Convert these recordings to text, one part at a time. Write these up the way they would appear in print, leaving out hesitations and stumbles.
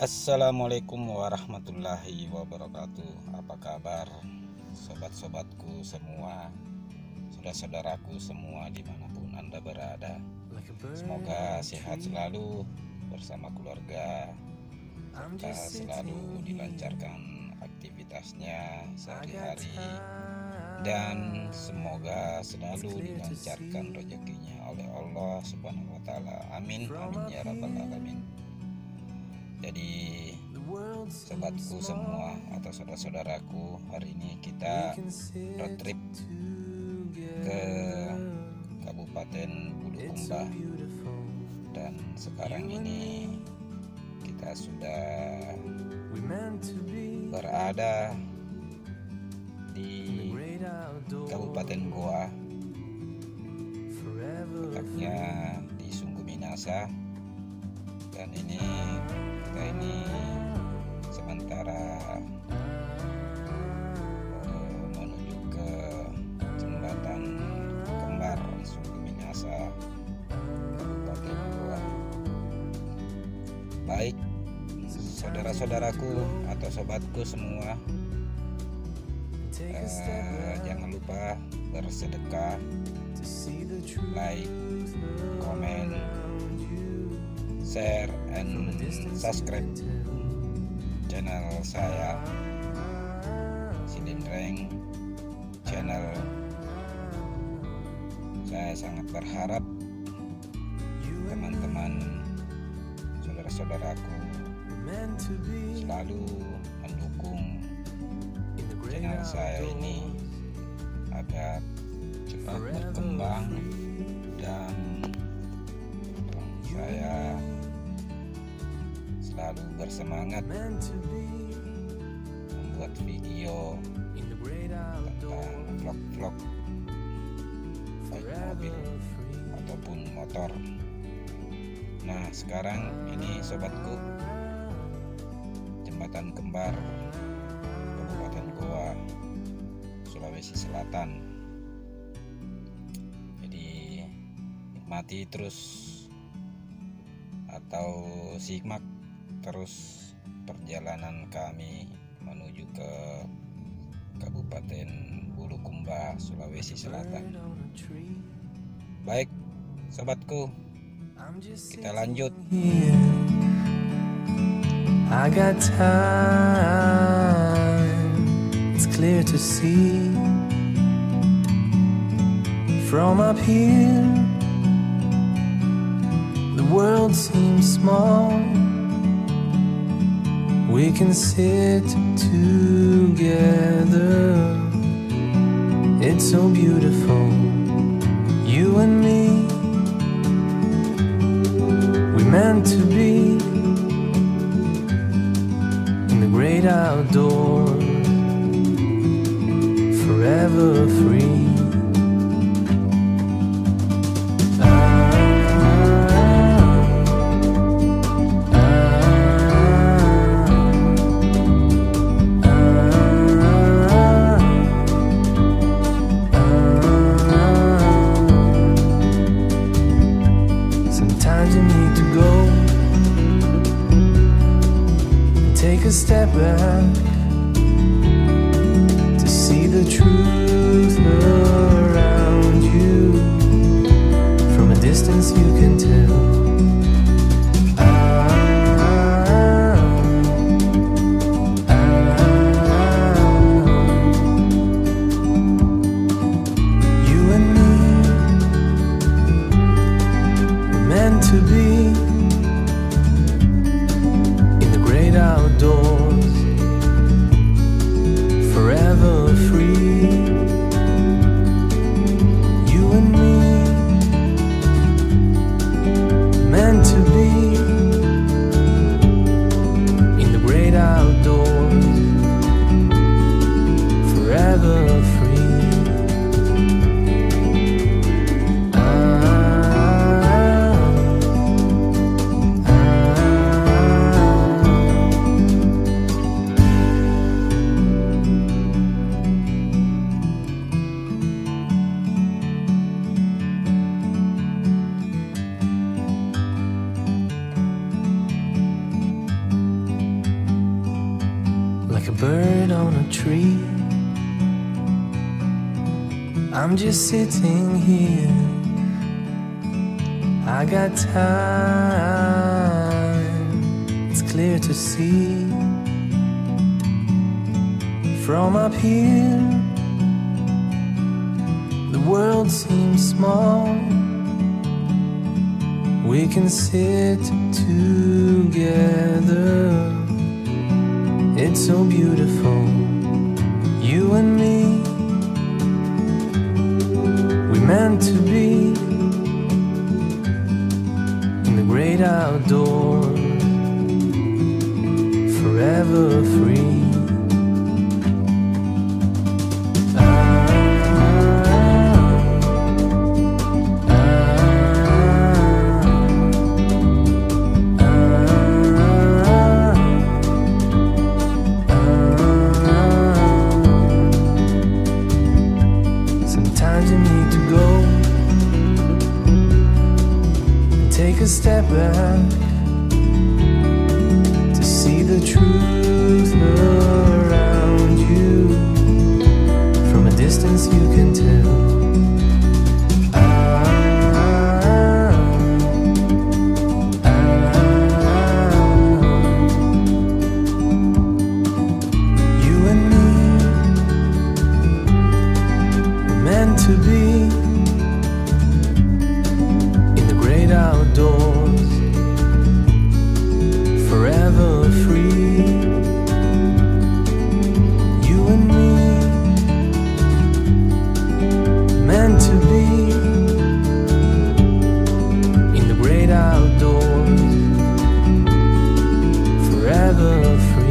Assalamualaikum warahmatullahi wabarakatuh. Apa kabar sobat-sobatku semua, saudara-saudaraku semua dimanapun Anda berada. Semoga sehat selalu bersama keluarga, serta selalu dilancarkan aktivitasnya sehari-hari, dan semoga selalu dilancarkan rezekinya oleh Allah Subhanahu wa Ta'ala. Amin amin ya rabbal alamin. Jadi sobatku semua atau saudara-saudaraku, hari ini kita road trip ke kabupaten Bulukumba, dan sekarang ini kita sudah berada di Kabupaten Goa, letaknya di Sungguh Minasa. Dan ini kita sementara menuju ke jembatan kembar Sungguh Minasa, Kabupaten Goa. Baik saudara-saudaraku atau sobatku semua, jangan lupa bersedekah, like, komen, share, and subscribe channel saya, Silinreng channel. Saya sangat berharap teman-teman, saudara-saudaraku selalu mendukung channel saya ini agar cepat berkembang, dan saya selalu bersemangat membuat video tentang vlog-vlog baik mobil ataupun motor. Nah, sekarang ini sobatku, jembatan kembar Kabupaten Goa, Sulawesi Selatan. Jadi nikmati terus atau simak terus perjalanan kami menuju ke Kabupaten Bulukumba, Sulawesi Selatan. Baik sobatku, kita lanjut. I got time, it's clear to see from up here. The world seems small. We can sit together. It's so beautiful, you and me. We meant to be in the great outdoors, forever free. Take a step back to see the truth around you. From a distance you can tell. You and me were meant to be outdoors, forever free. You and me, meant to be in the great outdoors, forever free. like a bird on a tree. I'm just sitting here, I got time, it's clear to see. From up here, the world seems small. We can sit together, it's so beautiful, you and me. We meant to be in the great outdoors, forever free. Take a step back to see the truth around you. From a distance you can tell. You and me were meant to be outdoors, forever free. You and me, meant to be in the great outdoors, forever free.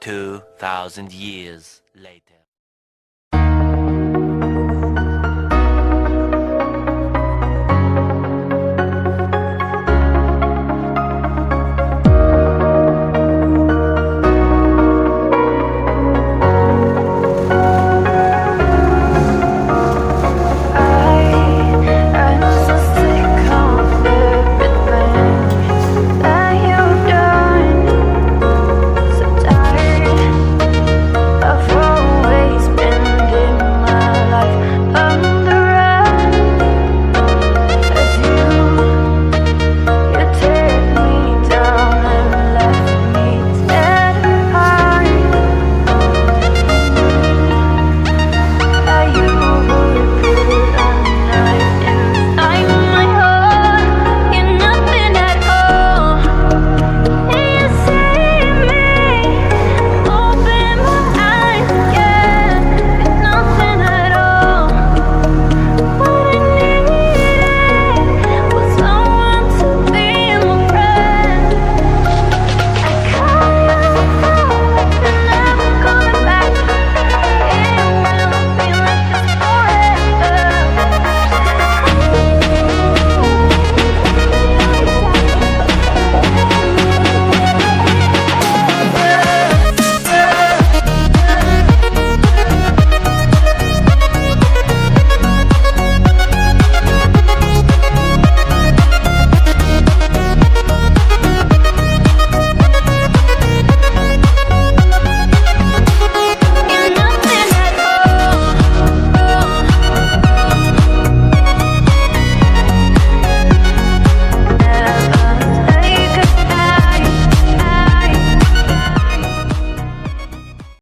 2,000 years later.